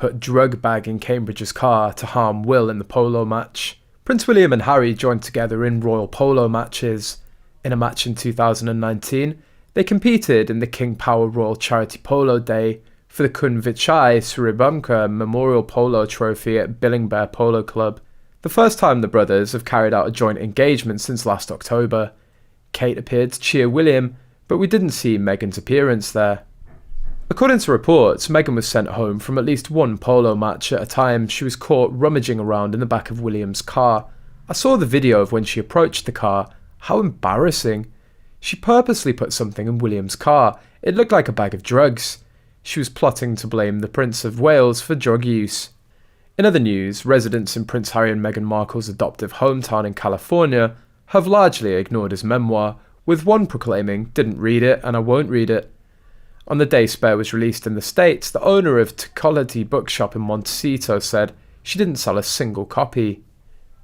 put drug bag in Cambridge's car to harm Will in the polo match. Prince William and Harry joined together in royal polo matches. In a match in 2019, they competed in the King Power Royal Charity Polo Day for the Khun Vichai Srivaddhanaprabha Memorial Polo Trophy at Billingbear Polo Club. The first time the brothers have carried out a joint engagement since last October. Kate appeared to cheer William, but we didn't see Meghan's appearance there. According to reports, Meghan was sent home from at least one polo match at a time. She was caught rummaging around in the back of William's car. I saw the video of when she approached the car. How embarrassing. She purposely put something in William's car. It looked like a bag of drugs. She was plotting to blame the Prince of Wales for drug use. In other news, residents in Prince Harry and Meghan Markle's adoptive hometown in California have largely ignored his memoir, with one proclaiming, "Didn't read it and I won't read it." On the day Spare was released in the States, the owner of Tecology Bookshop in Montecito said she didn't sell a single copy.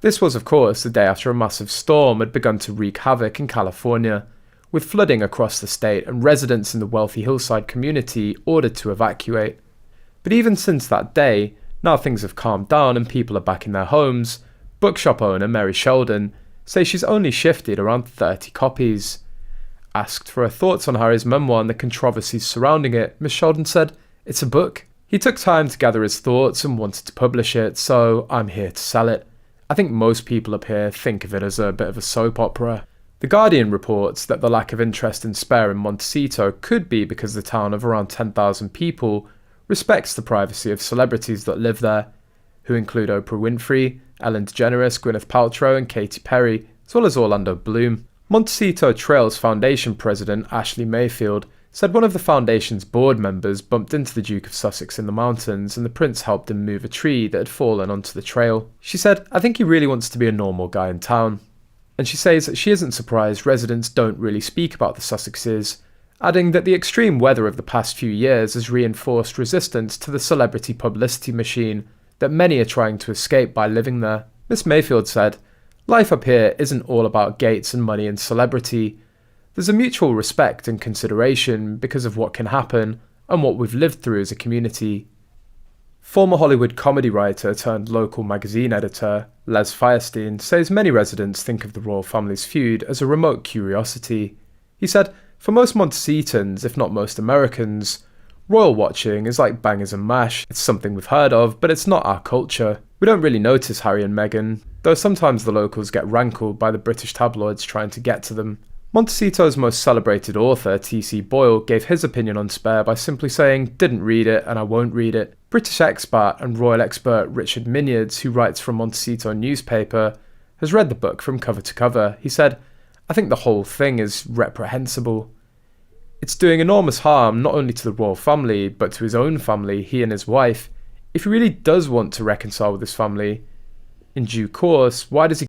This was, of course, the day after a massive storm had begun to wreak havoc in California, with flooding across the state and residents in the wealthy hillside community ordered to evacuate. But even since that day, now things have calmed down and people are back in their homes. Bookshop owner Mary Sheldon says she's only shifted around 30 copies. Asked for her thoughts on Harry's memoir and the controversies surrounding it, Miss Sheldon said, "It's a book. He took time to gather his thoughts and wanted to publish it, so I'm here to sell it. I think most people up here think of it as a bit of a soap opera." The Guardian reports that the lack of interest in Spare in Montecito could be because the town of around 10,000 people respects the privacy of celebrities that live there, who include Oprah Winfrey, Ellen DeGeneres, Gwyneth Paltrow and Katy Perry, as well as Orlando Bloom. Montecito Trails Foundation president Ashley Mayfield said one of the foundation's board members bumped into the Duke of Sussex in the mountains and the prince helped him move a tree that had fallen onto the trail. She said, "I think he really wants to be a normal guy in town." And she says that she isn't surprised residents don't really speak about the Sussexes, adding that the extreme weather of the past few years has reinforced resistance to the celebrity publicity machine that many are trying to escape by living there. Miss Mayfield said, "Life up here isn't all about gates and money and celebrity. There's a mutual respect and consideration because of what can happen and what we've lived through as a community." Former Hollywood comedy writer turned local magazine editor Les Firestein says many residents think of the royal family's feud as a remote curiosity. He said, "For most Montecitans, if not most Americans, royal watching is like bangers and mash. It's something we've heard of, but it's not our culture. We don't really notice Harry and Meghan, though sometimes the locals get rankled by the British tabloids trying to get to them." Montecito's most celebrated author, T.C. Boyle, gave his opinion on Spare by simply saying, "Didn't read it and I won't read it." British expat and royal expert Richard Minyards, who writes for a Montecito newspaper, has read the book from cover to cover. He said, "I think the whole thing is reprehensible. It's doing enormous harm not only to the royal family, but to his own family, he and his wife. If he really does want to reconcile with his family in due course, why does he